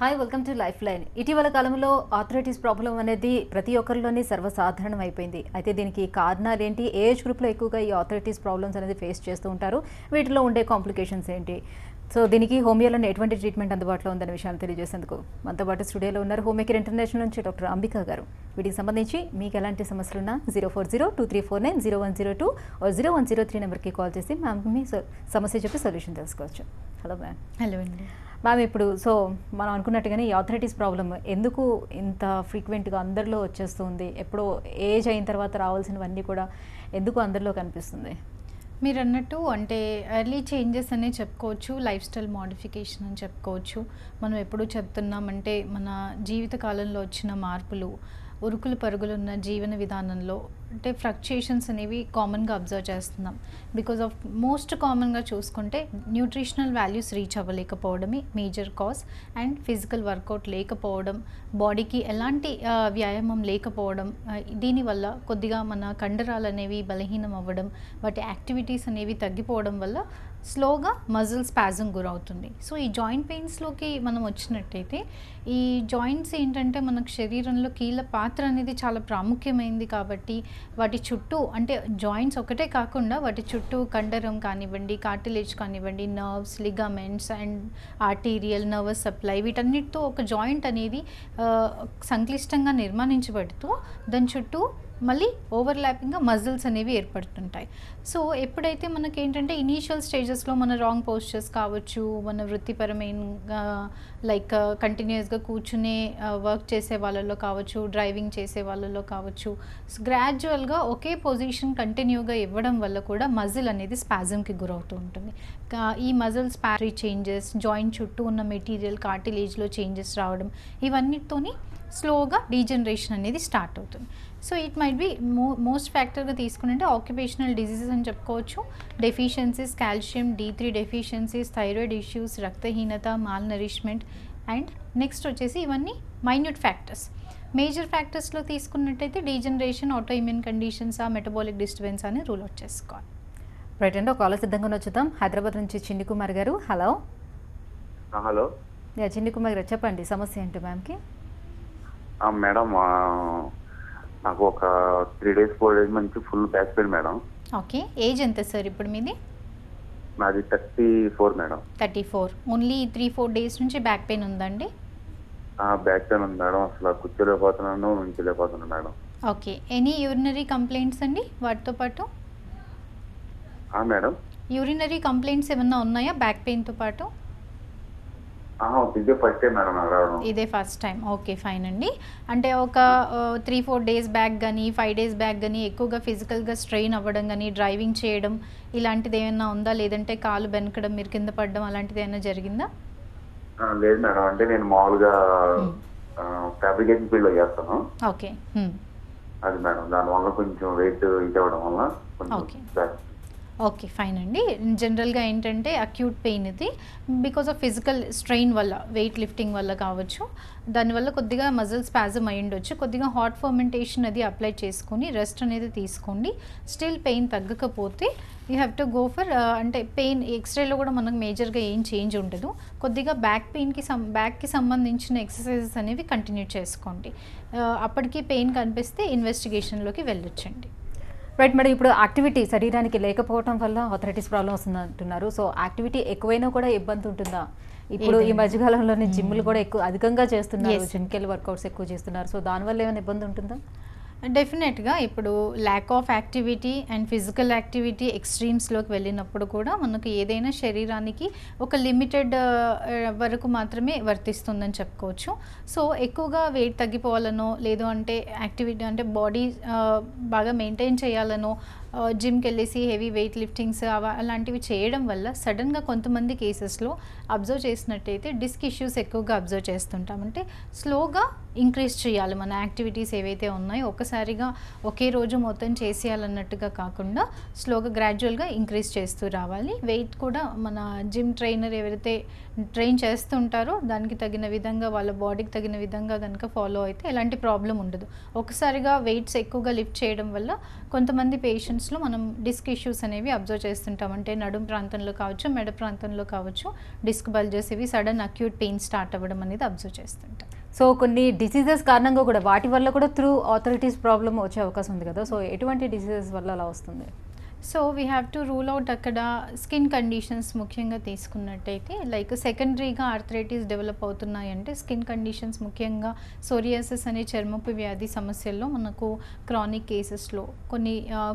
Hi welcome to life line. ఇటీవల కాలంలో arthritis problem అనేది ప్రతి ఒక్కరిలోని సర్వసాధారణం అయిపోయింది. అయితే దీనికి కారణాలు ఏంటి, ఏజ్ గ్రూప్లో ఎక్కువగా ఈ ఆర్థరైటిస్ ప్రాబ్లమ్స్ అనేది ఫేస్ చేస్తూ ఉంటారు, వీటిలో ఉండే కాంప్లికేషన్స్ ఏంటి, సో దీనికి హోమియోలోనే ఎటువంటి ట్రీట్మెంట్ అందుబాటులో ఉందనే విషయాన్ని తెలియజేసేందుకు మనతో పాటు స్టూడియోలో ఉన్నారు హోమ్మేకర్ ఇంటర్నేషనల్ నుంచి డాక్టర్ అంబికా గారు. వీటికి సంబంధించి మీకు ఎలాంటి సమస్యలున్నా 04023490102 0103 నెంబర్కి కాల్ చేసి మ్యామ్ మీ సమస్య చెప్పి సొల్యూషన్ తెలుసుకోవచ్చు. Hello ma'am. హలో అండి మ్యామ్, ఇప్పుడు మనం అనుకున్నట్టుగానే ఈ ఆర్థరైటిస్ ప్రాబ్లమ్ ఎందుకు ఇంత ఫ్రీక్వెంట్గా అందరిలో వచ్చేస్తుంది, ఎప్పుడో ఏజ్ అయిన తర్వాత రావాల్సినవన్నీ కూడా ఎందుకు అందరిలో కనిపిస్తుంది? మీరు అన్నట్టు అంటే ఎర్లీ చేంజెస్ అనే చెప్పుకోవచ్చు, లైఫ్ స్టైల్ మోడిఫికేషన్ అని చెప్పుకోవచ్చు. మనం ఎప్పుడు చెప్తున్నామంటే మన జీవిత కాలంలో వచ్చిన మార్పులు, ఉరుకులు పరుగులున్న జీవన విధానంలో అంటే ఫ్లక్చుయేషన్స్ అనేవి కామన్గా అబ్జర్వ్ చేస్తున్నాం. బికాజ్ ఆఫ్ మోస్ట్ కామన్గా చూసుకుంటే న్యూట్రిషనల్ వాల్యూస్ రీచ్ అవ్వలేకపోవడమే major cause, and physical workout లేకపోవడం, బాడీకి ఎలాంటి వ్యాయామం లేకపోవడం, దీనివల్ల కొద్దిగా మన కండరాలు అనేవి బలహీనం అవ్వడం, వాటి యాక్టివిటీస్ అనేవి తగ్గిపోవడం వల్ల స్లోగా మజిల్ స్పాజం గురవుతుంది. సో ఈ జాయింట్ పెయిన్స్లోకి మనం వచ్చినట్టయితే ఈ జాయింట్స్ ఏంటంటే మనకు శరీరంలో కీళ్ళ పాత్ర అనేది చాలా ప్రాముఖ్యమైనది. కాబట్టి వాటి చుట్టూ అంటే జాయింట్స్ ఒకటే కాకుండా వాటి చుట్టూ కండరం కానివ్వండి, కార్టిలేజ్ కానివ్వండి, nerves, ligaments and arterial nervous supply, వీటన్నిటితో ఒక జాయింట్ అనేది సంక్లిష్టంగా నిర్మాణించబడుతూ దాని చుట్టూ మళ్ళీ ఓవర్లాపింగ్గా మజిల్స్ అనేవి ఏర్పడుతుంటాయి. సో ఎప్పుడైతే మనకేంటంటే ఇనీషియల్ స్టేజెస్లో మన రాంగ్ పోస్చర్స్ కావచ్చు, మన వృత్తిపరమైన లైక్ కంటిన్యూస్గా కూర్చునే వర్క్ చేసే వాళ్ళలో కావచ్చు, డ్రైవింగ్ చేసే వాళ్ళలో కావచ్చు, గ్రాడ్యువల్గా ఒకే పొజిషన్ కంటిన్యూగా ఇవ్వడం వల్ల కూడా మజిల్ అనేది స్పాజంకి గురవుతూ ఉంటుంది. ఈ మజిల్ స్పారీ చేంజెస్, జాయింట్ చుట్టూ ఉన్న మెటీరియల్ కార్టిలేజ్లో చేంజెస్ రావడం, ఇవన్నిటితోని స్లోగా డీజనరేషన్ అనేది స్టార్ట్ అవుతుంది. So it might be most ఫ్యాక్టర్గా తీసుకుంటే ఆక్యుపేషనల్ డిజీజెస్ అని చెప్పుకోవచ్చు. Deficiencies, calcium D3 deficiencies, thyroid issues, రక్తహీనత, మాల్ నరిష్మెంట్, అండ్ నెక్స్ట్ వచ్చేసి ఇవన్నీ మైన్యూట్ ఫ్యాక్టర్స్. మేజర్ ఫ్యాక్టర్స్లో తీసుకున్నట్టయితే degeneration, autoimmune conditions, metabolic disturbance అని రూల్ అవుట్ చేసుకోవాలి. రైట్ అండి, ఒక కాల్ సిద్ధంగా వచ్చుదాం. హైదరాబాద్ నుంచి చిన్ని కుమార్ గారు. హలో. హలో చిన్ని కుమార్ గారు చెప్పండి, సమస్య ఏంటి మ్యామ్కి? మేడం, నాకు ఒక 3 days 4 days నుంచి full back pain madam. Okay, age ఎంత సార్ ఇప్పుడు మీది? నాది 34 మేడం. 34. ఓన్లీ 3-4 days నుంచి బ్యాక్ పెయిన్ ఉందండి? బ్యాక్ పెయిన్ ఉంది మేడం, అసలు కూర్చోలేకపోతున్నాను, నుంచోలేకపోతున్నాను madam. Okay, any urinary complaints అండి వాటితో పాటు? మేడం, యూరినరీ కంప్లైంట్స్ ఏమన్నా ఉన్నాయా బ్యాక్ పెయిన్తో పాటు? ఇదే ఫస్ట్ టైం మేడం నాకు రావడం. ఇదే ఫస్ట్ టైం. ఓకే, ఫైన్ అండి. అంటే ఒక 3-4 days బ్యాక్ కానీ 5 days బ్యాక్ కానీ ఎక్కువగా ఫిజికల్గా స్ట్రెయిన్ అవ్వడం కానీ, డ్రైవింగ్ చేయడం ఇలాంటిది ఏమైనా ఉందా? లేదంటే కాలు బెనకడం, మీరు కింద పడడం అలాంటిది ఏమైనా జరిగిందా? లేదు మేడం, అంటే నేను మామూలుగా ఫ్యాబ్రికేషన్ ఫీల్డ్లో చేస్తాను. ఓకే. అది మేడం, దానివల్ల కొంచెం వెయిట్ ఇది అవ్వడం వల్ల ఓకే. ఓకే, ఫైన్ అండి. జనరల్గా ఏంటంటే అక్యూట్ పెయిన్ ఇది బికాస్ ఆఫ్ ఫిజికల్ స్ట్రెయిన్ వల్ల, వెయిట్ లిఫ్టింగ్ వల్ల కావచ్చు. దానివల్ల కొద్దిగా మజిల్ స్పాజం అయి ఉండొచ్చు. కొద్దిగా హాట్ ఫర్మెంటేషన్ అది అప్లై చేసుకొని రెస్ట్ అనేది తీసుకోండి. స్టిల్ పెయిన్ తగ్గకపోతే you have to go for అంటే పెయిన్ ఎక్స్రేలో కూడా మనకు మేజర్గా ఏం చేంజ్ ఉండదు. కొద్దిగా బ్యాక్కి సంబంధించిన ఎక్సర్సైజెస్ అనేవి కంటిన్యూ చేసుకోండి. అప్పటికి పెయిన్ కనిపిస్తే ఇన్వెస్టిగేషన్లోకి వెళ్ళొచ్చండి. రైట్ మేడం, ఇప్పుడు యాక్టివిటీ శరీరానికి లేకపోవడం వల్ల ఆర్థరైటిస్ ప్రాబ్లం వస్తుంది అంటున్నారు. సో యాక్టివిటీ ఎక్కువైనా కూడా ఇబ్బంది ఉంటుందా? ఇప్పుడు ఈ మధ్యకాలంలోనే జిమ్లు కూడా అధికంగా చేస్తున్నారు, జిమ్కి వెళ్ళి వర్కౌట్స్ ఎక్కువ చేస్తున్నారు. సో దానివల్ల ఏమైనా ఇబ్బంది ఉంటుందా? డెఫినెట్గా ఇప్పుడు lack of activity and physical activity ఎక్స్ట్రీమ్స్లోకి వెళ్ళినప్పుడు కూడా మనకు ఏదైనా శరీరానికి ఒక లిమిటెడ్ వరకు మాత్రమే వర్తిస్తుందని చెప్పుకోవచ్చు. సో ఎక్కువగా వెయిట్ తగ్గిపోవాలనో, లేదు అంటే యాక్టివిటీ అంటే బాడీ బాగా మెయింటైన్ చేయాలనో జిమ్కి వెళ్ళేసి హెవీ వెయిట్ లిఫ్టింగ్స్ అలాంటివి చేయడం వల్ల సడన్గా కొంతమంది కేసెస్లో అబ్జర్వ్ చేసినట్టయితే డిస్క్ ఇష్యూస్ ఎక్కువగా అబ్జర్వ్ చేస్తుంటాం. అంటే స్లోగా ఇంక్రీజ్ చేయాలి మన యాక్టివిటీస్ ఏవైతే ఉన్నాయో, ఒకసారిగా ఒకే రోజు మొత్తం చేసేయాలన్నట్టుగా కాకుండా స్లోగా గ్రాడ్యువల్గా ఇంక్రీజ్ చేస్తూ రావాలి. వెయిట్ కూడా మన జిమ్ ట్రైనర్ ఎవరైతే ట్రైన్ చేస్తుంటారో దానికి తగిన విధంగా, వాళ్ళ బాడీకి తగిన విధంగా కనుక ఫాలో అయితే ఎలాంటి ప్రాబ్లం ఉండదు. ఒకసారిగా వెయిట్స్ ఎక్కువగా లిఫ్ట్ చేయడం వల్ల కొంతమంది పేషెంట్స్ పేషెంట్స్లో మనం డిస్క్ ఇష్యూస్ అనేవి అబ్జర్వ్ చేస్తుంటాం. అంటే నడుం ప్రాంతంలో కావచ్చు, మెడ ప్రాంతంలో కావచ్చు, డిస్క్ బల్జెస్ ఇవి సడన్ అక్యూట్ పెయిన్ స్టార్ట్ అవ్వడం అనేది అబ్జర్వ్ చేస్తుంటాం. సో కొన్ని డిసీజెస్ కారణంగా కూడా వాటి వల్ల కూడా త్రూ ఆర్థరైటిస్ ప్రాబ్లం వచ్చే అవకాశం ఉంది కదా, సో ఎటువంటి డిసీజెస్ వల్ల అలా వస్తుంది? So we have to rule out అక్కడ స్కిన్ కండిషన్స్ ముఖ్యంగా తీసుకున్నట్టయితే లైక్ సెకండరీగా ఆర్థరైటిస్ డెవలప్ అవుతున్నాయంటే స్కిన్ కండిషన్స్ ముఖ్యంగా సోరియాసిస్ అనే చర్మపు వ్యాధి సమస్యల్లో మనకు క్రానిక్ కేసెస్లో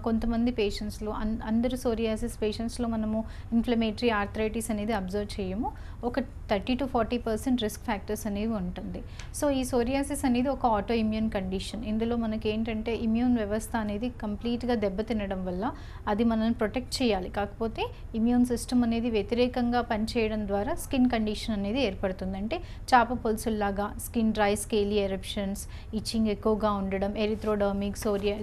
కొంతమంది పేషెంట్స్లో అందరు సోరియాసిస్ పేషెంట్స్లో మనము ఇన్ఫ్లమేటరీ ఆర్థరైటిస్ అనేది అబ్జర్వ్ చేయము. ఒక 30 to 40% రిస్క్ ఫ్యాక్టర్స్ అనేవి ఉంటుంది. సో ఈ సోరియాసిస్ అనేది ఒక ఆటో ఇమ్యూన్ కండిషన్. ఇందులో మనకి ఏంటంటే ఇమ్యూన్ వ్యవస్థ అనేది కంప్లీట్గా దెబ్బతినడం వల్ల అది మనల్ని ప్రొటెక్ట్ చేయాలి. కాకపోతే ఇమ్యూన్ సిస్టమ్ అనేది వ్యతిరేకంగా పనిచేయడం ద్వారా స్కిన్ కండిషన్ అనేది ఏర్పడుతుంది. అంటే చాప పొలుసుల్లాగా skin dry, scaly eruptions, itching ఎక్కువగా ఉండడం, ఎరిథ్రోడర్మిక్,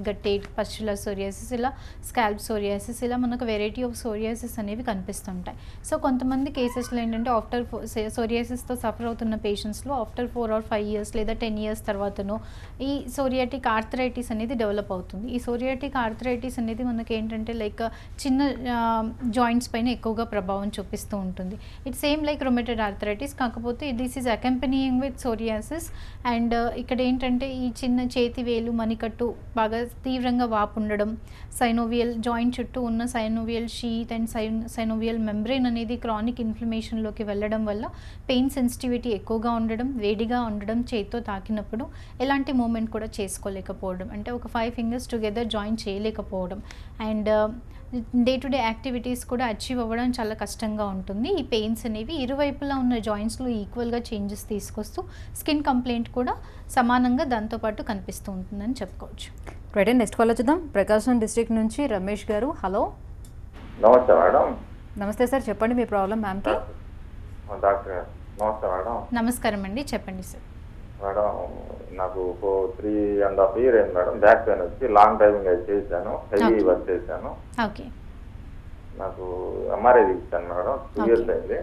గట్టేట్, పస్టులర్ సోరియాసిస్, ఇలా స్కాల్ప్ సోరియాసిస్, ఇలా మనకు వెరైటీ ఆఫ్ సోరియాసిస్ అనేవి కనిపిస్తుంటాయి. సో కొంతమంది కేసెస్లో ఏంటంటే ఆఫ్టర్ సోరియాసిస్తో సఫర్ అవుతున్న పేషెంట్స్లో ఆఫ్టర్ 4 or 5 years లేదా 10 years తర్వాతనో ఈ సోరియాటిక్ ఆర్థరైటిస్ అనేది డెవలప్ అవుతుంది. ఈ సోరియాటిక్ ఆర్థరైటిస్ అనేది మనకి ఏంటంటే లైక్ చిన్న జాయింట్స్ పైన ఎక్కువగా ప్రభావం చూపిస్తూ ఉంటుంది. It's same like rheumatoid arthritis, కాకపోతే this is accompanying with psoriasis. And ఇక్కడ ఏంటంటే ఈ చిన్న చేతి వేలు మణికట్టు బాగా తీవ్రంగా వాపు ఉండడం, సైనోవియల్ జాయింట్ చుట్టూ ఉన్న synovial sheath and synovial membrane అనేది క్రానిక్ ఇన్ఫ్లమేషన్లోకి వెళ్ళడం వల్ల పెయిన్ సెన్సిటివిటీ ఎక్కువగా ఉండడం, వేడిగా ఉండడం, చేతితో తాకినప్పుడు ఎలాంటి మూమెంట్ కూడా చేసుకోలేకపోవడం, అంటే ఒక 5 fingers టుగెదర్ జాయిన్ చేయలేకపోవడం, and day to day activities కూడా అచీవ్ అవ్వడం చాలా కష్టంగా ఉంటుంది. ఈ పెయిన్స్ అనేవి ఇరువైపులా ఉన్న జాయింట్స్లో ఈక్వల్గా చేంజెస్ తీసుకొస్తూ స్కిన్ కంప్లైంట్ కూడా సమానంగా దాంతోపాటు కనిపిస్తూ ఉంటుందని చెప్పుకోవచ్చు. రైట్, నెక్స్ట్ కాల్ చూద్దాం. ప్రకాశం డిస్ట్రిక్ట్ నుంచి రమేష్ గారు. హలో. నమస్తే మేడం. నమస్తే సార్, చెప్పండి మీ ప్రాబ్లం మ్యామ్కి. డాక్టర్ గారు నమస్తే మేడం. నమస్కారం అండి, చెప్పండి సార్. మేడం నాకు 3.5 years అయింది మేడం. బ్యాక్ పెయిన్ వచ్చి లాంగ్ డ్రైవింగ్ అయితే చేశాను, హెవీ వర్క్ చేశాను. ఓకే. నాకు ఎంఆర్ఐ తీసాను మేడం, 2 years అయింది.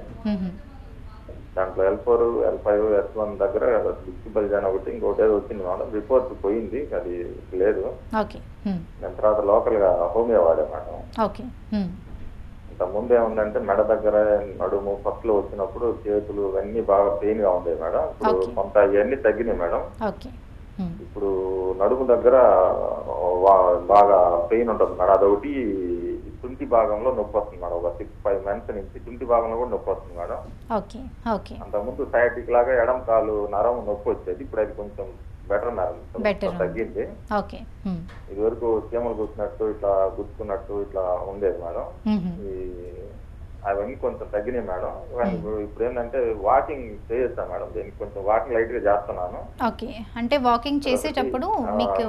దాంట్లో L4, L5, S1 దగ్గర డిస్క్ బల్జ్ అని ఒకటి ఇంకోటి ఏదో వచ్చింది మేడం. రిపోర్ట్ పోయింది, అది లేదు. ఓకే. దాని తర్వాత లోకల్గా హోమియో వాడే మేడం. ఓకే. ఇంత ముందు ఏముందంటే మెడ దగ్గర, నడుము, పక్కలో వచ్చినప్పుడు చేతులు ఇవన్నీ బాగా పెయిన్ గా ఉండేవి మేడం. ఇప్పుడు కొంత ఇవన్నీ తగ్గినాయి మేడం. ఇప్పుడు నడుము దగ్గర బాగా పెయిన్ ఉంటుంది మేడం. అదొకటి తుంటి భాగంలో నొప్పి వస్తుంది మేడం. ఒక 6-5 months నుంచి తుంటి భాగంలో కూడా నొప్పి వస్తుంది మేడం. అంతకుముందు సయాటిక్ లాగా ఎడం కాలు నరం నొప్పి వచ్చేది, ఇప్పుడు అది కొంచెం బెటర్ మేడం, తగ్గింది. ఇది వరకు చీమలు గుచ్చినట్టు ఇట్లా గుచ్చుకున్నట్టు ఇట్లా ఉండేది మేడం. అవన్నీ కొంచెం తగ్గినాయి మేడం. ఇప్పుడు ఏంటంటే వాకింగ్ చేస్తాను మేడం, దీనికి కొంచెం వాకింగ్ లైట్ గా చేస్తున్నాను. ఓకే, అంటే వాకింగ్ చేసేటప్పుడు మీకు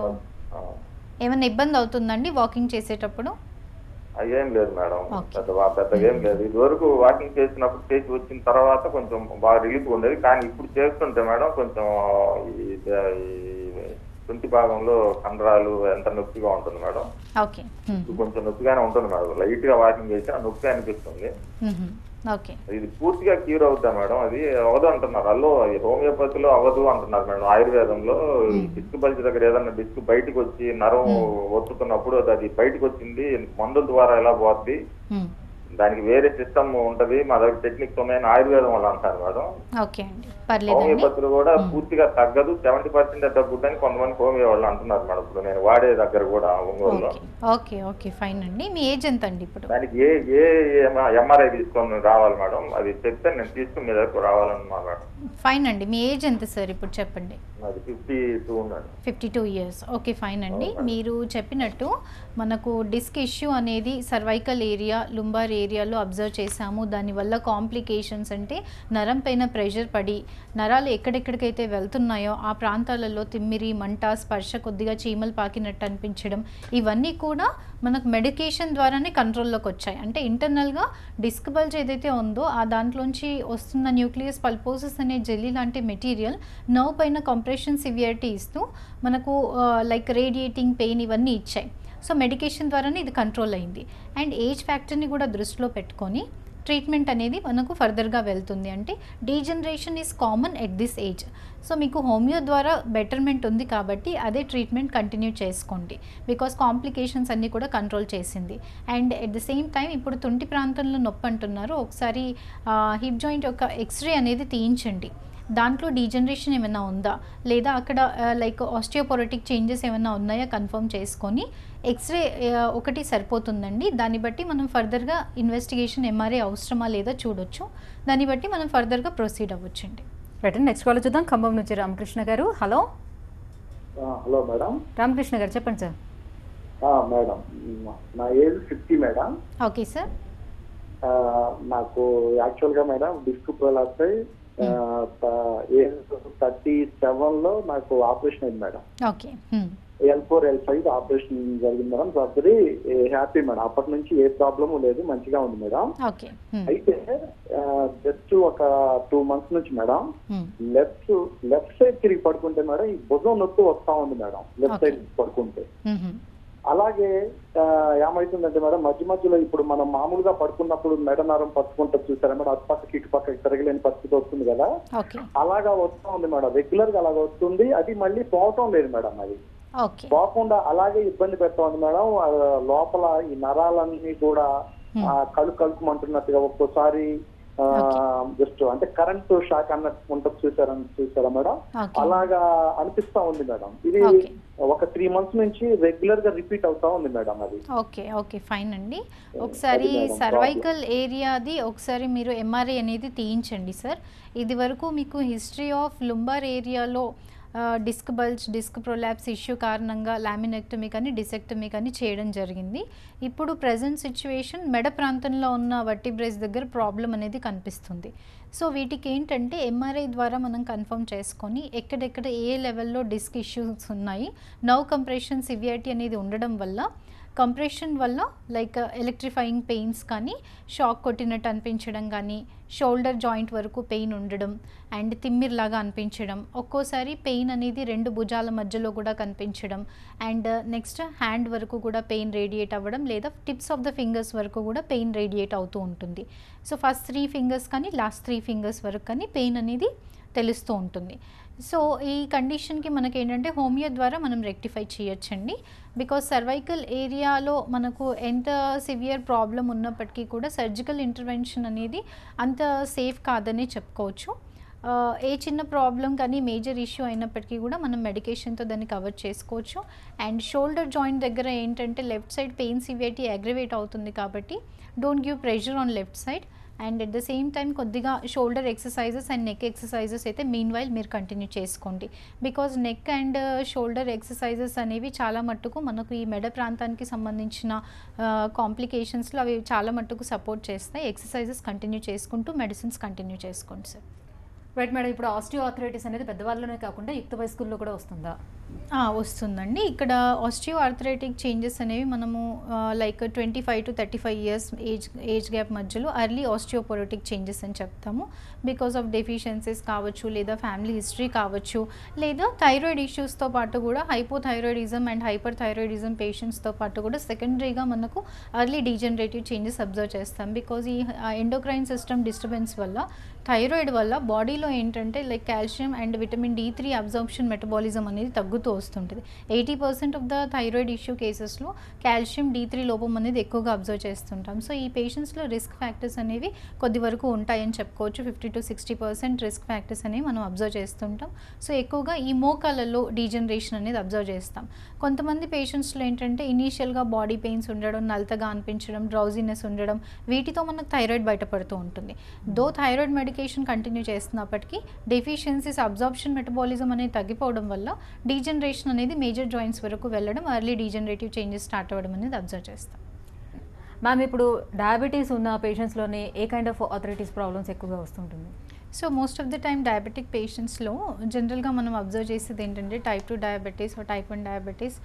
ఏమైనా ఇబ్బంది అవుతుందండి? వాకింగ్ చేసేటప్పుడు అయ్యేం లేదు మేడం, పెద్దగా ఏం లేదు. ఇది వరకు వాకింగ్ చేసినప్పుడు చేసి వచ్చిన తర్వాత కొంచెం బాగా రిలీఫ్ ఉండేది, కానీ ఇప్పుడు చేస్తుంటే మేడం కొంచెం తుంటి భాగంలో కండరాలు ఎంత నొప్పిగా ఉంటుంది మేడం. కొంచెం నొప్పిగానే ఉంటుంది మేడం. లైట్ గా వాకింగ్ చేసి నొప్పి అనిపిస్తుంది. ఇది పూర్తిగా క్యూర్ అవుతా మేడం? అది అవదు అంటున్నారు. అల్లో హోమియోపతిలో అవ్వదు అంటున్నారు మేడం. ఆయుర్వేదంలో డిస్క్ బల్జ్ దగ్గర ఏదన్నా డిస్క్ బయటకు వచ్చి నరం ఒత్తుతున్నప్పుడు అది బయటకు వచ్చింది మందుల ద్వారా ఎలా పోద్ది, దానికి వేరే సిస్టమ్ ఉంటది, మా దగ్గర టెక్నిక్స్ ఉన్నాయని ఆయుర్వేదం వాళ్ళు అంటారు మేడం. హోమియోపతులు కూడా పూర్తిగా తగ్గదు, 70% తగ్గుద్దని కొంతమంది హోమియో వాళ్ళు అంటున్నారు మేడం. ఇప్పుడు నేను వాడే దగ్గర కూడా ఒంగోలులో. మీ ఏజ్ ఎంత అండి ఇప్పుడు? దానికి ఏ ఎంఆర్ఐ తీసుకొని రావాలి మేడం? అది చెప్తే నేను తీసుకుని మీ దగ్గరకు రావాలన్నా మేడం. ఫైన్ అండి. మీ ఏజ్ ఎంత సార్ ఇప్పుడు చెప్పండి? అది 52 ఉందండి. 52 years. ఓకే, ఫైన్ అండి. మీరు చెప్పినట్టు మనకు డిస్క్ ఇష్యూ అనేది సర్వైకల్ ఏరియా, లుంబార్ ఏరియాలో అబ్జర్వ్ చేశాము. దానివల్ల కాంప్లికేషన్స్ అంటే నరం పైన ప్రెషర్ పడి నరాలు ఎక్కడెక్కడికైతే వెళ్తున్నాయో ఆ ప్రాంతాలలో తిమ్మిరి, మంట, స్పర్శ, కొద్దిగా చీమలు పాకినట్టు అనిపించడం, ఇవన్నీ కూడా మనకు మెడికేషన్ ద్వారానే కంట్రోల్లోకి వచ్చాయి. అంటే ఇంటర్నల్గా డిస్క్ బల్జ్ ఏదైతే ఉందో ఆ దాంట్లోంచి వస్తున్న న్యూక్లియస్ పల్పోసిస్ అనే జెల్లీ లాంటి మెటీరియల్ నర్వ్ పైన కంప్రెషన్ సివియారిటీ ఇస్తూ మనకు లైక్ రేడియేటింగ్ పెయిన్ ఇవన్నీ ఇచ్చాయి. సో మెడికేషన్ ద్వారానే ఇది కంట్రోల్ అయింది. అండ్ ఏజ్ ఫ్యాక్టర్ని కూడా దృష్టిలో పెట్టుకొని ట్రీట్మెంట్ అనేది మనకు ఫర్దర్గా వెళ్తుంది. అంటే degeneration is common at this age. So మీకు హోమియో ద్వారా బెటర్మెంట్ ఉంది కాబట్టి అదే ట్రీట్మెంట్ కంటిన్యూ చేసుకోండి, బికాస్ కాంప్లికేషన్స్ అన్నీ కూడా కంట్రోల్ చేసింది. And at the same time ఇప్పుడు తుంటి ప్రాంతంలో నొప్పి అంటున్నారు, ఒకసారి హిప్ జాయింట్ యొక్క ఎక్స్రే అనేది తీయించండి. దాంట్లో డీజనరేషన్ ఏమైనా ఉందా లేదా అక్కడ లైక్ ఆస్టియోపోరోటిక్ చేంజెస్ ఏమైనా ఉన్నాయా కన్ఫర్మ్ చేసుకొని ఎక్స్రే ఒకటి సరిపోతుందండి. దాన్ని బట్టి మనం ఫర్దర్గా ఇన్వెస్టిగేషన్ ఎంఆర్ఐ అవసరమా లేదా చూడొచ్చు. దాన్ని బట్టి మనం ఫర్దర్గా ప్రొసీడ్ అవ్వచ్చండి. రైట్, నెక్స్ట్ కాల్ చూద్దాం. ఖమ్మం నుంచి రామకృష్ణ గారు. హలో. Hello madam. రామకృష్ణ గారు చెప్పండి సార్. మేడం, నా ఏజ్ 50 మేడం. Okay sir. నాకు యాక్చువల్గా మేడం డిస్క్ ప్రొలాప్స్ ఏజ్ 37లో నాకు ఆపరేషన్ అయింది madam. Okay. L4 L5 operation జరిగింది మేడం. Surgery happy madam. అప్పటి నుంచి ఏ ప్రాబ్లమ్ లేదు, మంచిగా ఉంది మేడం. ఓకే. అయితే జస్ట్ ఒక 2 months నుంచి మేడం లెఫ్ట్ సైడ్ తిరిగి పడుకుంటే మేడం ఈ భుజం నొప్పి వస్తా ఉంది మేడం, లెఫ్ట్ సైడ్ పడుకుంటే. అలాగే ఏమైతుందంటే మేడం మధ్య మధ్యలో ఇప్పుడు మనం మామూలుగా పడుకున్నప్పుడు మెడ నరం పట్టుకుంటే చూసారా మేడం, అటు పక్కకి ఇటు పక్కకి తిరగలేని పరిస్థితి వస్తుంది కదా, అలాగా వస్తూ ఉంది మేడం. రెగ్యులర్ గా అలాగ వస్తుంది, అది మళ్ళీ పోవటం లేదు మేడం. అది పోకుండా అలాగే ఇబ్బంది పెడతా ఉంది మేడం. లోపల ఈ నరాలన్నీ కూడా కలుకుమంటున్నట్టుగా ఒక్కోసారి జస్ట్ అంటే కరెంట్ షాక్ అన్నట్టు ఉంటుంది చూసారా మేడం, అలాగా అనిపిస్తా ఉంది మేడం. ఇది ఒక 3 months నుంచి రెగ్యులర్ గా రిపీట్ అవుతా ఉంది మేడం. అది ఓకే. ఓకే, ఫైన్ అండి. ఒకసారి సర్వైకల్ ఏరియాది ఒకసారి మీరు ఎంఆర్ఐ అనేది తీయించండి సార్. ఇది వరకు మీకు హిస్టరీ ఆఫ్ లుంబార్ ఏరియాలో disc bulge, disc prolapse issue కారణంగా లామినెక్టమీ కానీ డిసెక్టమీ కానీ చేయడం జరిగింది. ఇప్పుడు ప్రజెంట్ సిచ్యువేషన్ మెడ ప్రాంతంలో ఉన్న వర్టిబ్రేస్ దగ్గర ప్రాబ్లం అనేది కనిపిస్తుంది. సో వీటికి ఏంటంటే ఎంఆర్ఐ ద్వారా మనం కన్ఫర్మ్ చేసుకొని ఎక్కడెక్కడ ఏ లెవెల్లో డిస్క్ ఇష్యూస్ ఉన్నాయి, నర్వ్ కంప్రెషన్ సివియారిటీ అనేది ఉండడం వల్ల కంప్రెషన్ వల్ల లైక్ ఎలక్ట్రిఫైయింగ్ పెయిన్స్ కానీ, షాక్ కొట్టినట్టు అనిపించడం కానీ, షోల్డర్ జాయింట్ వరకు పెయిన్ ఉండడం అండ్ తిమ్మిర్లాగా అనిపించడం, ఒక్కోసారి పెయిన్ అనేది 2 భుజాల మధ్యలో కూడా కనిపించడం అండ్ నెక్స్ట్ హ్యాండ్ వరకు కూడా పెయిన్ రేడియేట్ అవ్వడం లేదా టిప్స్ ఆఫ్ ద ఫింగర్స్ వరకు కూడా పెయిన్ రేడియేట్ అవుతూ ఉంటుంది. సో ఫస్ట్ 3 fingers కానీ లాస్ట్ 3 fingers వరకు కానీ పెయిన్ అనేది తెలుస్తూ ఉంటుంది. సో ఈ కండిషన్కి మనకి ఏంటంటే హోమియో ద్వారా మనం రెక్టిఫై చేయొచ్చండి. బికాజ్ సర్వైకల్ ఏరియాలో మనకు ఎంత సివియర్ ప్రాబ్లం ఉన్నప్పటికీ కూడా సర్జికల్ ఇంటర్వెన్షన్ అనేది అంత సేఫ్ కాదని చెప్పుకోవచ్చు. ఏ చిన్న ప్రాబ్లం కానీ మేజర్ ఇష్యూ అయినప్పటికీ కూడా మనం మెడికేషన్తో దాన్ని కవర్ చేసుకోవచ్చు. అండ్ షోల్డర్ జాయింట్ దగ్గర ఏంటంటే left side pain severity aggravate అవుతుంది కాబట్టి don't give pressure on left side. And at the same time కొద్దిగా shoulder exercises and neck exercises అయితే మీన్ వైల్ మీరు కంటిన్యూ చేసుకోండి. Because neck and shoulder exercises అనేవి చాలా మట్టుకు మనకు ఈ మెడ ప్రాంతానికి సంబంధించిన కాంప్లికేషన్స్లో అవి చాలా మట్టుకు సపోర్ట్ చేస్తాయి. ఎక్సర్సైజెస్ కంటిన్యూ చేసుకుంటూ మెడిసిన్స్ కంటిన్యూ చేసుకోండి సార్. రైట్ మేడం, ఇప్పుడు ఆస్టియోఆర్థరైటిస్ అనేది పెద్దవాళ్ళలోనే కాకుండా యుక్త వయస్కుల్లో కూడా వస్తుందా? వస్తుందండి. ఇక్కడ ఆస్టియోఆర్థరైటిక్ చేంజెస్ అనేవి మనము like 25 to 35 years age gap మధ్యలో అర్లీ ఆస్టియోపోరోటిక్ చేంజెస్ అని చెప్తాము. బికాస్ ఆఫ్ డెఫిషియన్సీస్ కావచ్చు లేదా ఫ్యామిలీ హిస్టరీ కావచ్చు లేదా థైరాయిడ్ ఇష్యూస్తో పాటు కూడా హైపోథైరాయిడిజం అండ్ హైపర్ థైరాయిడిజం పేషెంట్స్తో పాటు కూడా సెకండరీగా మనకు అర్లీ డీజనరేటివ్ చేంజెస్ అబ్జర్వ్ చేస్తాం. బికాజ్ ఈ ఎండోక్రైన్ సిస్టమ్ డిస్టర్బెన్స్ వల్ల థైరాయిడ్ వల్ల బాడీలో ఏంటంటే like calcium and vitamin D3 absorption metabolism అనేది తగ్గుతూ వస్తుంటుంది. 80% ఆఫ్ ద థైరాయిడ్ ఇష్యూ కేసెస్లో కాల్షియం D3 లోపం అనేది ఎక్కువగా అబ్జర్వ్ చేస్తుంటాం. సో ఈ పేషెంట్స్లో రిస్క్ ఫ్యాక్టర్స్ అనేవి కొద్ది వరకు ఉంటాయని చెప్పుకోవచ్చు. 50 to 60% రిస్క్ ఫ్యాక్టర్స్ అనేవి మనం అబ్జర్వ్ చేస్తుంటాం. సో ఎక్కువగా ఈ మోకాళ్ళలో డీజనరేషన్ అనేది అబ్జర్వ్ చేస్తాం. కొంతమంది పేషెంట్స్లో ఏంటంటే ఇనీషియల్గా బాడీ పెయిన్స్ ఉండడం, నలతగా అనిపించడం, డ్రౌజీనెస్ ఉండడం, వీటితో మనకు థైరాయిడ్ బయటపడుతూ ఉంటుంది. దో థైరాయిడ్ మెడికేషన్ కంటిన్యూ చేస్తున్నప్పటికీ డెఫిషియన్సీస్ అబ్జార్ప్షన్ మెటబాలిజం అనేది తగ్గిపోవడం వల్ల డీజనరేషన్ అనేది మేజర్ జాయింట్స్ వరకు వెళ్ళడం, అర్లీ డీజనరేటివ్ చేంజెస్ స్టార్ట్ అవ్వడం అనేది అబ్జర్వ్ చేస్తాం. మ్యామ్, ఇప్పుడు డయాబెటీస్ ఉన్న పేషెంట్స్లోనే ఏ కైండ్ ఆఫ్ ఆర్థరైటిస్ ప్రాబ్లమ్స్ ఎక్కువగా వస్తుంటుంది? So most of the time diabetic పేషెంట్స్లో జనరల్గా మనం అబ్జర్వ్ చేసేది ఏంటంటే టైప్ 2 డయాబెటీస్ టైప్ 1 డయాబెటీస్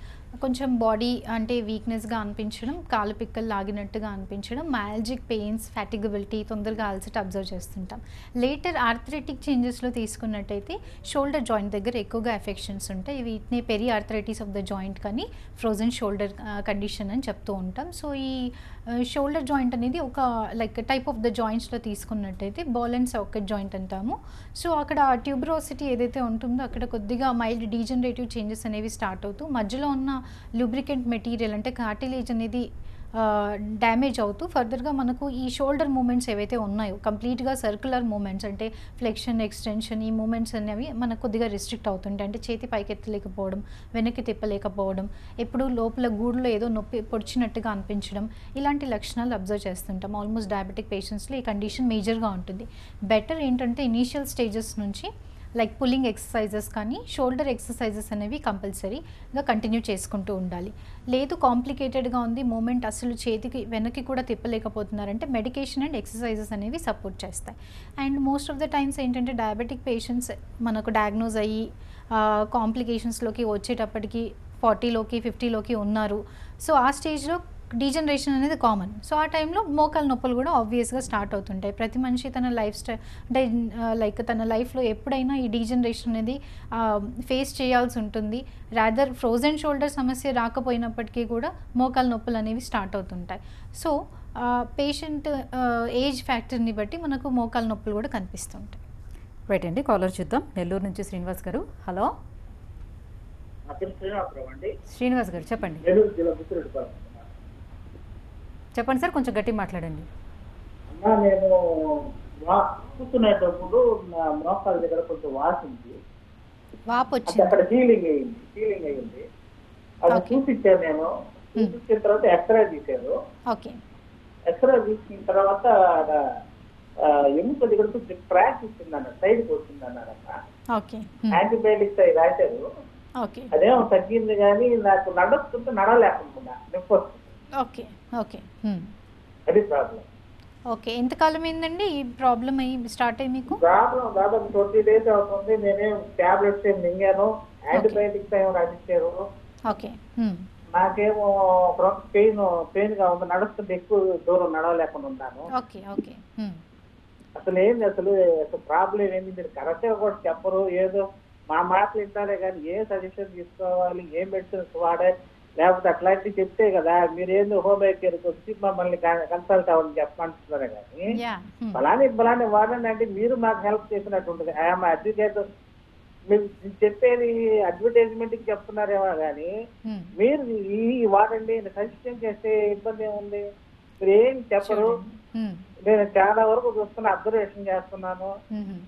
కొంచెం బాడీ అంటే వీక్నెస్గా అనిపించడం, కాలు పిక్కలు లాగినట్టుగా అనిపించడం, మయాల్జిక్ పెయిన్స్, ఫ్యాటిగబిలిటీ, తొందరగా అలసట అబ్జర్వ్ చేస్తుంటాం. లేటర్ ఆర్థరైటిక్ చేంజెస్లో తీసుకున్నట్టయితే షోల్డర్ జాయింట్ దగ్గర ఎక్కువగా ఎఫెక్షన్స్ ఉంటాయి. వీటిని peri arthritis of the joint కానీ ఫ్రోజన్ షోల్డర్ కండిషన్ అని చెప్తూ ఉంటాం. సో ఈ షోల్డర్ జాయింట్ అనేది ఒక లైక్ టైప్ ఆఫ్ ద జాయింట్స్లో తీసుకున్నట్టయితే బాల్ అండ్ సాకెట్ జాయింట్ అంటాము. సో అక్కడ ట్యూబరోసిటీ ఏదైతే ఉంటుందో అక్కడ కొద్దిగా మైల్డ్ డీజనరేటివ్ చేంజెస్ అనేవి స్టార్ట్ అవుతూ మధ్యలో ఉన్న లూబ్రికెంట్ మెటీరియల్ అంటే కార్టిలేజ్ అనేది డ్యామేజ్ అవుతూ ఫర్దర్గా మనకు ఈ షోల్డర్ మూమెంట్స్ ఏవైతే ఉన్నాయో కంప్లీట్గా సర్క్యులర్ మూమెంట్స్ అంటే ఫ్లెక్షన్, ఎక్స్టెన్షన్, ఈ మూమెంట్స్ అనేవి మనకు కొద్దిగా రిస్ట్రిక్ట్ అవుతుంటాయి. అంటే చేతి పైకి ఎత్తలేకపోవడం, వెనక్కి తిప్పలేకపోవడం, ఎప్పుడు లోపల గూడులో ఏదో నొప్పి పొడిచినట్టుగా అనిపించడం, ఇలాంటి లక్షణాలు అబ్జర్వ్ చేస్తుంటాం. ఆల్మోస్ట్ డయాబెటిక్ పేషెంట్స్లో ఈ కండిషన్ మేజర్గా ఉంటుంది. బెటర్ ఏంటంటే ఇనీషియల్ స్టేజెస్ నుంచి లైక్ పుల్లింగ్ ఎక్సర్సైజెస్ కానీ షోల్డర్ ఎక్సర్సైజెస్ అనేవి కంపల్సరీగా కంటిన్యూ చేసుకుంటూ ఉండాలి. లేదు కాంప్లికేటెడ్గా ఉంది, మూమెంట్ అసలు చేతికి వెనక్కి కూడా తిప్పలేకపోతున్నారంటే మెడికేషన్ అండ్ ఎక్సర్సైజెస్ అనేవి సపోర్ట్ చేస్తాయి. And most of the times ఏంటంటే డయాబెటిక్ పేషెంట్స్ మనకు డయాగ్నోజ్ అయ్యి కాంప్లికేషన్స్లోకి వచ్చేటప్పటికి 40లోకి 50లోకి ఉన్నారు. సో ఆ స్టేజ్లో డీజనరేషన్ అనేది కామన్. సో ఆ టైంలో మోకాలు నొప్పులు కూడా ఆబ్వియస్గా స్టార్ట్ అవుతుంటాయి. ప్రతి మనిషి తన లైఫ్ స్టైల్ అంటే లైక్ తన లైఫ్లో ఎప్పుడైనా ఈ డీజనరేషన్ అనేది ఫేస్ చేయాల్సి ఉంటుంది. రాదర్ ఫ్రోజన్ షోల్డర్ సమస్య రాకపోయినప్పటికీ కూడా మోకాలు నొప్పులు అనేవి స్టార్ట్ అవుతుంటాయి. సో పేషెంట్ ఏజ్ ఫ్యాక్టర్ని బట్టి మనకు మోకాలు నొప్పులు కూడా కనిపిస్తుంటాయి. రైట్ అండి, కాలర్ చూద్దాం. నెల్లూరు నుంచి శ్రీనివాస్ గారు. హలో శ్రీనివాస్ గారు చెప్పండి. చెప్పండి సార్, కొంచెం గట్టి మాట్లాడండి. నేను కూర్చునేటప్పుడు మోకాళ్ళ దగ్గర కొంచెం వాసింది, అక్కడ హీలింగ్ అయ్యింది. అది చూపించాను నేను. చూపించిన తర్వాత ఎక్స్రే తీశారు. ఎక్స్రే తీసిన తర్వాత ఎముక దగ్గర కొంచెం క్రాక్ ఇచ్చిందన్న, సైడ్కి వచ్చిందన్నారన్న. యాంటీబయాటిక్స్ అవి రాశారు. అదేమో తగ్గింది కానీ నాకు నడుస్తుంటే నడవలేకుండా నొప్పి వస్తుంది. అది ప్రాబ్లం. ఎంతకాలం అయిందండి ఈ ప్రాబ్లం స్టార్ట్ అయ్యి మీకు? ప్రాబ్లం దాదాపు 20 days అవుతుంది. నేనేం టాబ్లెట్స్ ఏం మింగాను, యాంటీబయాటిక్స్ ఏమో రాసిచ్చారు. నాకేమో పెయిన్ గా ఉంది, నడుస్తుంటే ఎక్కువ దూరం నడవలేకుండా ఉన్నాను. అసలు ఏంది అసలు ప్రాబ్లం ఏంది? మీరు కరెక్ట్ గా కూడా చెప్పరు, ఏదో మా మాటలు వింటారే కానీ ఏ సజెషన్ తీసుకోవాలి, ఏ మెడిసిన్స్ వాడాలి, లేకపోతే అట్లాంటివి చెప్తే కదా. మీరేందో హోమియోపతికి వచ్చి మమ్మల్ని కన్సల్ట్ అవ్వని చెప్పమంటున్నారే కానీ బలాన్ని వాడండి అంటే మీరు మాకు హెల్ప్ చేసినట్టు ఉంటుంది. I'm advocate. మీరు చెప్పేది అడ్వర్టైజ్మెంట్ కి చెప్తున్నారేమో కానీ మీరు ఈ వాడండి సజెషన్ చేస్తే ఇబ్బంది ఏముంది? మీరు ఏం చెప్పరు. నేను చాలా వరకు చూస్తున్నా, అబ్జర్వేషన్ చేస్తున్నాను.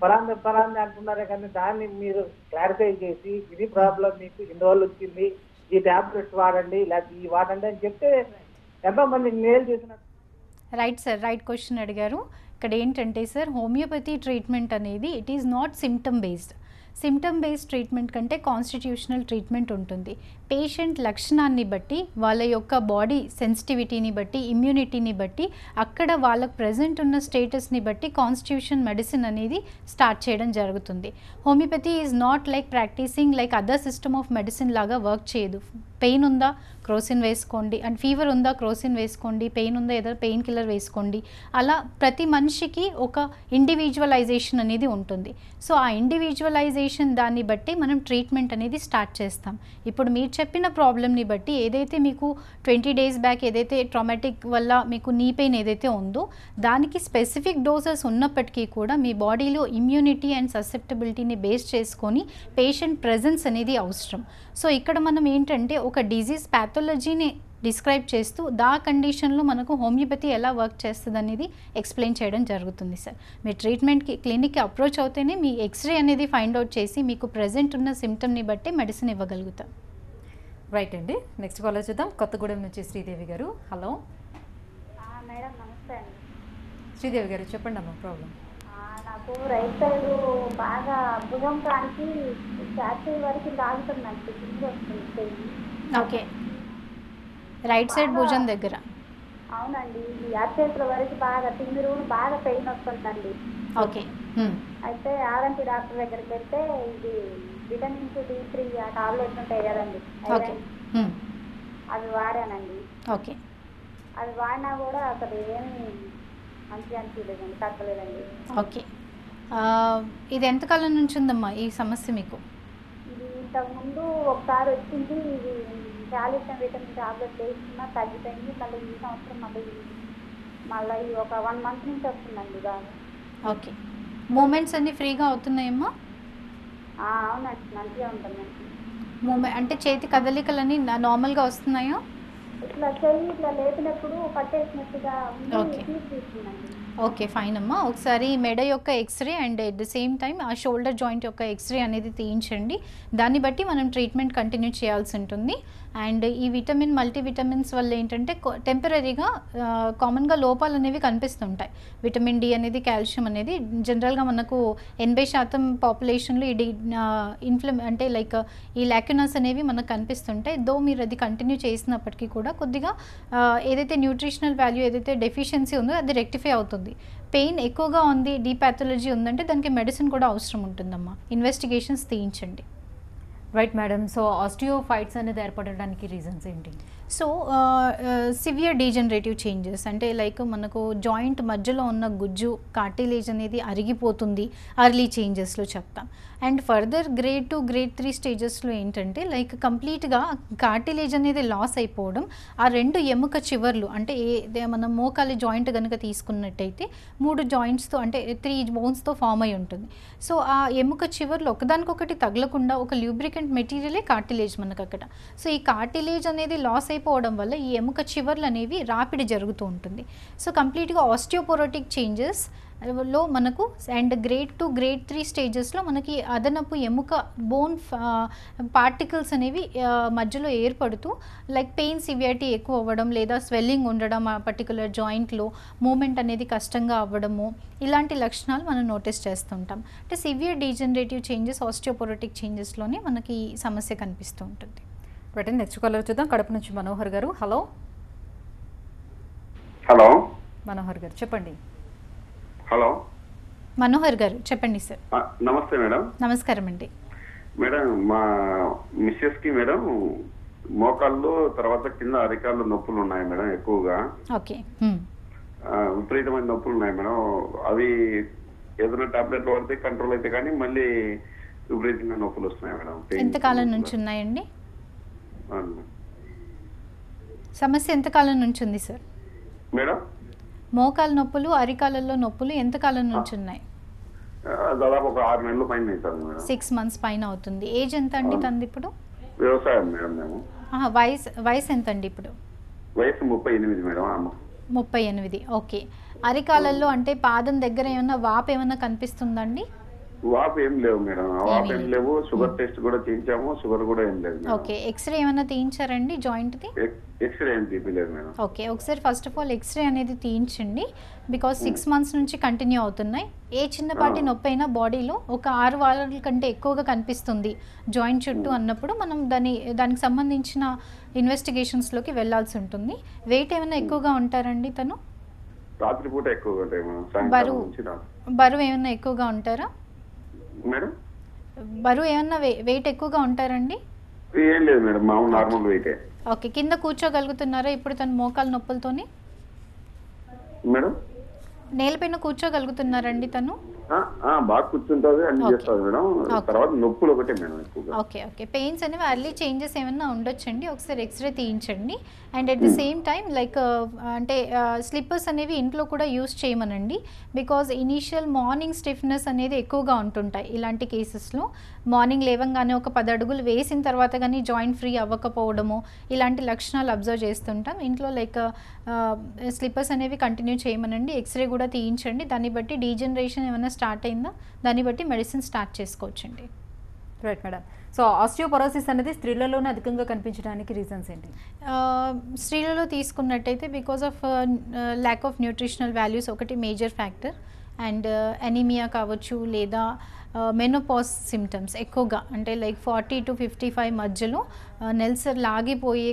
ఫలాన్ని అంటున్నారే కానీ దాన్ని మీరు క్లారిఫై చేసి ఇది ప్రాబ్లం మీకు ఇందువల్ల వచ్చింది, ఈ టాబ్లెట్స్ వాడండి లేకపోతే ఈ వాడండి అని చెప్తే ఎంతో మంది మేలు చేసినట్టు. రైట్ సార్, రైట్ క్వశ్చన్ అడిగారు. ఇక్కడ ఏంటంటే సార్, హోమియోపతి ట్రీట్మెంట్ అనేది it is not symptom based. Symptom based treatment కంటే కాన్స్టిట్యూషనల్ ట్రీట్మెంట్ ఉంటుంది. పేషెంట్ లక్షణాన్ని బట్టి, వాళ్ళ యొక్క బాడీ సెన్సిటివిటీని బట్టి, ఇమ్యూనిటీని బట్టి, అక్కడ వాళ్ళకు ప్రజెంట్ ఉన్న స్టేటస్ని బట్టి కాన్స్టిట్యూషన్ మెడిసిన్ అనేది స్టార్ట్ చేయడం జరుగుతుంది. Homeopathy is not like practicing like other system of medicine లాగా వర్క్ చేయదు. పెయిన్ ఉందా క్రోసిన్ వేసుకోండి, అండ్ ఫీవర్ ఉందా క్రోసిన్ వేసుకోండి, పెయిన్ ఉందా ఏదో పెయిన్ కిల్లర్ వేసుకోండి. అలా ప్రతి మనిషికి ఒక ఇండివిజువలైజేషన్ అనేది ఉంటుంది. సో ఆ ఇండివిజువలైజేషన్ దాన్ని బట్టి మనం ట్రీట్మెంట్ అనేది స్టార్ట్ చేస్తాం. ఇప్పుడు మీరు చెప్పిన ప్రాబ్లమ్ని బట్టి ఏదైతే మీకు 20 days బ్యాక్ ఏదైతే ట్రామాటిక్ వల్ల మీకు నీ పెయిన్ ఏదైతే ఉందో దానికి స్పెసిఫిక్ డోసెస్ ఉన్నప్పటికీ కూడా మీ బాడీలో ఇమ్యూనిటీ అండ్ ససెప్టబిలిటీని బేస్ చేసుకొని పేషెంట్ ప్రెజెన్స్ అనేది అవసరం. సో ఇక్కడ మనం ఏంటంటే ఒక డిజీజ్ ప్యాథాలజీని డిస్క్రైబ్ చేస్తూ దా కండిషన్లో మనకు హోమియోపతి ఎలా వర్క్ చేస్తుంది అనేది ఎక్స్ప్లెయిన్ చేయడం జరుగుతుంది సార్. మీ ట్రీట్మెంట్కి క్లినిక్కి అప్రోచ్ అవుతేనే మీ ఎక్స్రే అనేది ఫైండ్ అవుట్ చేసి మీకు ప్రెజెంట్ ఉన్న సిమ్టమ్ని బట్టి మెడిసిన్ ఇవ్వగలుగుతాం. రైట్ అండి, నెక్స్ట్ కాల్ చూద్దాం. కొత్తగూడెం నుంచి శ్రీదేవి గారు. హలో మేడం, నమస్తే అండి. శ్రీదేవి గారు చెప్పండి అమ్మ ప్రాబ్లం. నాకు రైట్ సైడ్ బాగా భుజం కానికి ఛాతీ వరకు లాగుతుందండి, కింద వస్తుంది. ఓకే, రైట్ సైడ్ భుజం దగ్గర. అవునండి, ఈ అరచేతుల వరకు బాగా తిమ్మిరు బాగా పెయిన్ వస్తుందండి. ఓకే, అయితే ఆర్ఎంపీ డాక్టర్ దగ్గరికి వెళ్తే ఇది విటమిన్స్ D3 ఆ టాబ్లెట్స్ ఉంటాయి కదండి, ఓకే. అవి వాడానండి. ఓకే. అవి వాడినా కూడా అసలు ఏమి మంచిగా అనిపించలేదండి, తగ్గలేదండి. ఓకే. ఇది ఎంతకాలం నుంచి ఉందమ్మా ఈ సమస్య మీకు? ఇది ఇంతకుముందు ఒకసారి వచ్చింది, ఇది కాల్షియం విటమిన్ టాబ్లెట్ వేసుకున్నా తగ్గిపోయింది. మళ్ళీ ఈ సంవత్సరం మళ్ళీ ఒక 1 మంత్ నుంచి వస్తుందండి బాగా. ఓకే. మూమెంట్స్ అన్నీ ఫ్రీగా అవుతున్నాయమ్మా? అవునండి, మంచిగా ఉంటుందండి. అంటే చేతి కదలికలన్నీ నార్మల్గా వస్తున్నాయా? ఇట్లా చెయ్యి ఇట్లా లేపినప్పుడు పట్టేసినట్టుగా ఓకే. తీసుకుందండి. ఓకే, ఫైన్ అమ్మా. ఒకసారి మెడ యొక్క x-ray and at the same time ఆ షోల్డర్ జాయింట్ యొక్క ఎక్స్రే అనేది తీయించండి. దాన్ని బట్టి మనం ట్రీట్మెంట్ కంటిన్యూ చేయాల్సి ఉంటుంది. అండ్ ఈ మల్టీవిటమిన్స్ వల్ల ఏంటంటే టెంపరీగా కామన్గా లోపాలు అనేవి కనిపిస్తుంటాయి. విటమిన్ డి అనేది, కాల్షియం అనేది జనరల్గా మనకు 80% పాపులేషన్లో ఈ అంటే లైక్ ఈ లాక్యునాస్ అనేవి మనకు కనిపిస్తుంటాయి. దో మీరు అది కంటిన్యూ చేసినప్పటికీ కూడా కొద్దిగా ఏదైతే న్యూట్రిషనల్ వాల్యూ ఏదైతే డెఫిషియన్సీ ఉందో అది రెక్టిఫై అవుతుంది. పెయిన్ ఎక్కువగా ఉంది, డీపాథాలజీ ఉందంటే దానికి మెడిసిన్ కూడా అవసరం ఉంటుందమ్మా. ఇన్వెస్టిగేషన్స్ తీయించండి. Right madam. సో ఆస్టియోఫైట్స్ అనేది ఏర్పడడానికి రీజన్స్ ఏంటి? సో సివియర్ డీజనరేటివ్ చేంజెస్ అంటే లైక్ మనకు జాయింట్ మధ్యలో ఉన్న గుజ్జు కార్టిలేజ్ అనేది అరిగిపోతుంది అర్లీ చేంజెస్లో చెప్తాం. అండ్ ఫర్దర్ గ్రేడ్ 2 గ్రేడ్ 3 స్టేజెస్లో ఏంటంటే లైక్ కంప్లీట్గా కార్టిలేజ్ అనేది లాస్ అయిపోవడం, ఆ 2 ఎముక చివర్లు అంటే మనం మోకాలి జాయింట్ కనుక తీసుకున్నట్టయితే 3 జాయింట్స్తో అంటే 3 బోన్స్తో ఫామ్ అయి ఉంటుంది. సో ఆ ఎముక చివర్లు ఒకదానికొకటి తగలకుండా ఒక ల్యూబ్రికెంట్ మెటీరియలే కార్టిలేజ్ మనకు అక్కడ. సో ఈ కార్టిలేజ్ అనేది లాస్ అయిపోవడం వల్ల ఈ ఎముక చివర్లు అనేవి రాపిడి జరుగుతూ ఉంటుంది. సో కంప్లీట్గా ఆస్టియోపోరోటిక్ చేంజెస్ లో మనకు అండ్ గ్రేడ్ 2 గ్రేడ్ 3 స్టేజెస్లో మనకి అదనపు ఎముక బోన్ పార్టికల్స్ అనేవి మధ్యలో ఏర్పడుతూ లైక్ పెయిన్ సివియారిటీ ఎక్కువ అవ్వడం లేదా స్వెల్లింగ్ ఉండడం, ఆ పర్టికులర్ జాయింట్లో మూమెంట్ అనేది కష్టంగా అవ్వడము, ఇలాంటి లక్షణాలు మనం నోటీస్ చేస్తుంటాం. అంటే సివియర్ డీజనరేటివ్ చేంజెస్ ఆస్టియోపోరోటిక్ చేంజెస్లోనే మనకి ఈ సమస్య కనిపిస్తూ ఉంటుంది. బట్ నెక్స్ట్ కాలర్ చూద్దాం. కడప నుంచి మనోహర్ గారు. హలో హలో మనోహర్ గారు చెప్పండి. హలో మనోహర్ గారు చెప్పండి సార్. నమస్తే మేడం. నమస్కారం అండి. మేడం మా మిస్సెస్ కి మేడం మోకాళ్ళు తర్వాత కింద అరికాళ్ళు నొప్పులు ఉన్నాయి మేడం ఎక్కువగా. ఓకే. విపరీతమైన నొప్పులు ఉన్నాయి మేడం. అవి ఏదైనా టాబ్లెట్లు వాడితే కంట్రోల్ అయితే కానీ మళ్ళీ విపరీతంగా నొప్పులు వస్తున్నాయి మేడం. ఎంతకాలం నుంచి ఉన్నాయండి సమస్య? ఎంతకాలం నుంచి ఉంది సార్ మేడం? మోకాలు నొప్పులు, అరికాలలో నొప్పులు ఎంతకాలం నుంచి ఉన్నాయి? దాదాపు ఒక 6 నెలల పైన అవుతుంది మేడం. 6 months పైన అవుతుంది. ఏజ్ ఎంత అండి తనది ఇప్పుడు? వ్యవసాయం మేడం మేము. వయసు ఎంత అండి ఇప్పుడు? వయసు 38 మేడం. 38. ఓకే. అరికాలలో అంటే పాదం దగ్గర ఏమన్నా వాపు ఏమన్నా కనిపిస్తుందండి? వాపు ఏం లేవు మేడం. వాపు ఏం లేవు. షుగర్ టెస్ట్ కూడా చేయించాము, షుగర్ కూడా ఏం లేదు. ఓకే. ఎక్స్రే ఏమైనా తీయించారండి జాయింట్ది? ఎక్స్రే ఏం తీయలేదు మేడం. ఓకే. ఒకసారి ఫస్ట్ ఆఫ్ ఆల్ ఎక్స్రే అనేది తీయించండి. బికాజ్ 6 months నుంచి కంటిన్యూ అవుతున్నాయి. ఏ చిన్నపాటి నొప్పి అయినా బాడీలో ఒక 6 వారాల కంటే ఎక్కువగా కనిపిస్తుంది జాయింట్ చుట్టూ అన్నప్పుడు మనం దానికి సంబంధించిన ఇన్వెస్టిగేషన్స్లోకి వెళ్ళాల్సి ఉంటుంది. వెయిట్ ఏమైనా ఎక్కువగా ఉంటారండి తను? రాత్రిపూట ఎక్కువగా ఉంటాయి మేడం. బరువు ఏమైనా ఎక్కువగా ఉంటారా మేడం? బరువు ఏమన్నా వెయిట్ ఎక్కువగా ఉంటారండి? ఏం లేదు మేడం, మామూలు నార్మల్ వెయిటే. ఓకే. కింద కూర్చోగలుగుతున్నారా ఇప్పుడు తను మోకాలు నొప్పులతోని? మేడం నేలపైన కూర్చోగలుగుతున్నారండి తను? బాగా కూర్చుంటుంది, అన్ని చేస్తుంది మేడం. తర్వాత నొప్పులు ఒకటే మేడం ఎక్కువగా. ఓకే. పెయిన్స్ అనేవి అర్లీ చేంజెస్ ఏమైనా ఉండొచ్చండి. ఒకసారి ఎక్స్రే తీయించండి. And at the same time like అంటే స్లిప్పర్స్ అనేవి ఇంట్లో కూడా యూస్ చేయమనండి. బికాజ్ ఇనీషియల్ మార్నింగ్ స్టిఫ్నెస్ అనేది ఎక్కువగా ఉంటుంటాయి ఇలాంటి కేసెస్లో. మార్నింగ్ లేవంగానే ఒక 10 అడుగులు వేసిన తర్వాత కానీ జాయింట్ ఫ్రీ అవ్వకపోవడము, ఇలాంటి లక్షణాలు అబ్జర్వ్ చేస్తుంటాం. ఇంట్లో లైక్ స్లిప్పర్స్ అనేవి కంటిన్యూ చేయమనండి. ఎక్స్రే కూడా తీయించండి. దాన్ని బట్టి డీజనరేషన్ ఏమైనా స్టార్ట్ అయిందా దాన్ని బట్టి మెడిసిన్ స్టార్ట్ చేసుకోవచ్చండి. Right madam. సో ఆస్టియోపొరోసిస్ అనేది స్త్రీలలోనే అధికంగా కనిపించడానికి రీజన్స్ ఏంటి? స్త్రీలలో తీసుకున్నట్టయితే because of lack of nutritional values ఒకటి మేజర్ ఫ్యాక్టర్. అండ్ అనీమియా కావచ్చు లేదా మెనోపాజ్ సిమ్టమ్స్ ఎక్కువగా అంటే లైక్ 40 to 55 మధ్యలో నెల్స్ లాగిపోయే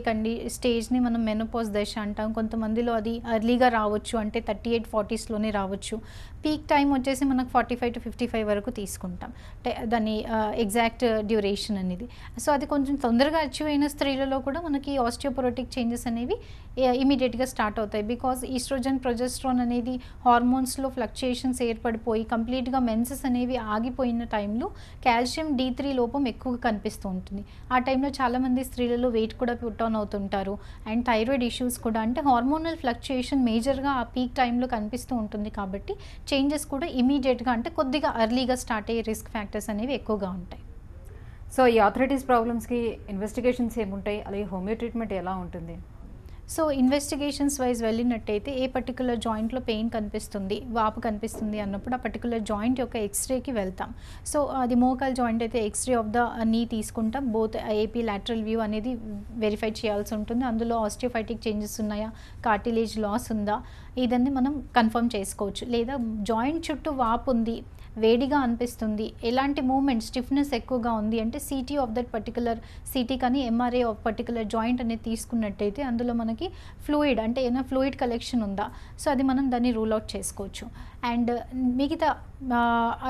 స్టేజ్ని మనం మెనోపాజ్ దశ అంటాం. కొంతమందిలో అది ఎర్లీగా రావచ్చు, అంటే 38-40స్లోనే రావచ్చు. పీక్ టైం వచ్చేసి మనకు 45 to 55 వరకు తీసుకుంటాం, అంటే దాని ఎగ్జాక్ట్ డ్యూరేషన్ అనేది. సో అది కొంచెం తొందరగా అచీవ్ అయిన స్త్రీలలో కూడా మనకి ఆస్టియోపొరోటిక్ చేంజెస్ అనేవి ఇమీడియట్గా స్టార్ట్ అవుతాయి. బికాజ్ ఈస్ట్రోజన్ ప్రొజెస్ట్రాన్ అనేది హార్మోన్స్లో ఫ్లక్చుయేషన్స్ ఏర్పడిపోయి కంప్లీట్గా మెన్సెస్ అనేవి ఆగిపోయిన టైంలో కాల్షియం D3 లోపం ఎక్కువగా కనిపిస్తూ ఉంటుంది. ఆ టైంలో చాలామంది స్త్రీలలో వెయిట్ కూడా పుట్ ఆన్ అవుతుంటారు, అండ్ థైరాయిడ్ ఇష్యూస్ కూడా, అంటే హార్మోనల్ ఫ్లక్చుయేషన్ మేజర్గా ఆ పీక్ టైంలో కనిపిస్తూ ఉంటుంది. కాబట్టి చేంజెస్ కూడా ఇమీడియట్గా అంటే కొద్దిగా ఎర్లీగా స్టార్ట్ అయ్యే రిస్క్ ఫ్యాక్టర్స్ అనేవి ఎక్కువగా ఉంటాయి. సో ఈ ఆర్థరైటిస్ ప్రాబ్లమ్స్కి ఇన్వెస్టిగేషన్స్ ఏముంటాయి, అలాగే హోమియో ట్రీట్మెంట్ ఎలా ఉంటుంది? సో ఇన్వెస్టిగేషన్స్ వైజ్ వెళ్ళినట్టయితే ఏ పర్టికులర్ జాయింట్లో పెయిన్ కనిపిస్తుంది, వాపు కనిపిస్తుంది అన్నప్పుడు ఆ పర్టికులర్ జాయింట్ యొక్క ఎక్స్రేకి వెళ్తాం. సో అది మోకాల్ జాయింట్ అయితే ఎక్స్రే ఆఫ్ ద నీ తీసుకుంటాం. బోత్ ఏపీ లాటరల్ వ్యూ అనేది వెరిఫై చేయాల్సి ఉంటుంది. అందులో ఆస్టియోఫైటిక్ చేంజెస్ ఉన్నాయా, కార్టిలేజ్ లాస్ ఉందా, ఇదన్నీ మనం కన్ఫర్మ్ చేసుకోవచ్చు. లేదా జాయింట్ చుట్టూ వాపు ఉంది, వేడిగా అనిపిస్తుంది, ఎలాంటి మూమెంట్ స్టిఫ్నెస్ ఎక్కువగా ఉంది అంటే city of that particular city కానీ ఎంఆర్ఐ ఆఫ్ పర్టికులర్ జాయింట్ అనేది తీసుకున్నట్టయితే అందులో మనకి ఫ్లూయిడ్ అంటే ఏమైనా ఫ్లూయిడ్ కలెక్షన్ ఉందా, సో అది మనం దాన్ని రూల్ అవుట్ చేసుకోవచ్చు. అండ్ మిగతా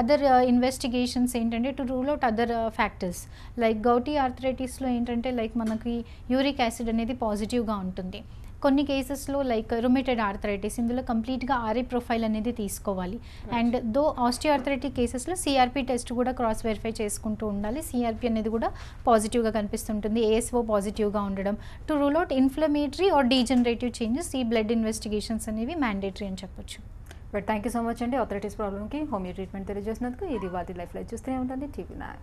అదర్ ఇన్వెస్టిగేషన్స్ ఏంటంటే to rule out other factors like gouty ఆర్థరైటిస్లో ఏంటంటే లైక్ మనకి యూరిక్ యాసిడ్ అనేది పాజిటివ్గా ఉంటుంది. కొన్ని కేసెస్లో లైక్ రుమేటెడ్ ఆర్థరైటిస్, ఇందులో కంప్లీట్గా ఆర్ఏ ప్రొఫైల్ అనేది తీసుకోవాలి. అండ్ దో ఆస్టియోఆర్థరైటిక్ కేసెస్లో సిఆర్పి టెస్ట్ కూడా క్రాస్ వెరిఫై చేసుకుంటూ ఉండాలి. సిఆర్పి అనేది కూడా పాజిటివ్గా కనిపిస్తుంటుంది, ఏఎస్ఓ పాజిటివ్గా ఉండడం. To rule out inflammatory or degenerative changes ఈ బ్లడ్ ఇన్వెస్టిగేషన్స్ అనేవి మ్యాండేటరీ అని చెప్పొచ్చు. But thank you so much అండి ఆర్థరైటిస్ ప్రాబ్లమ్కి హోమియో ట్రీట్మెంట్ తెలియజేసినందుకు. ఇది వాటి లైఫ్ చూస్తూనే ఉంటుంది TV9.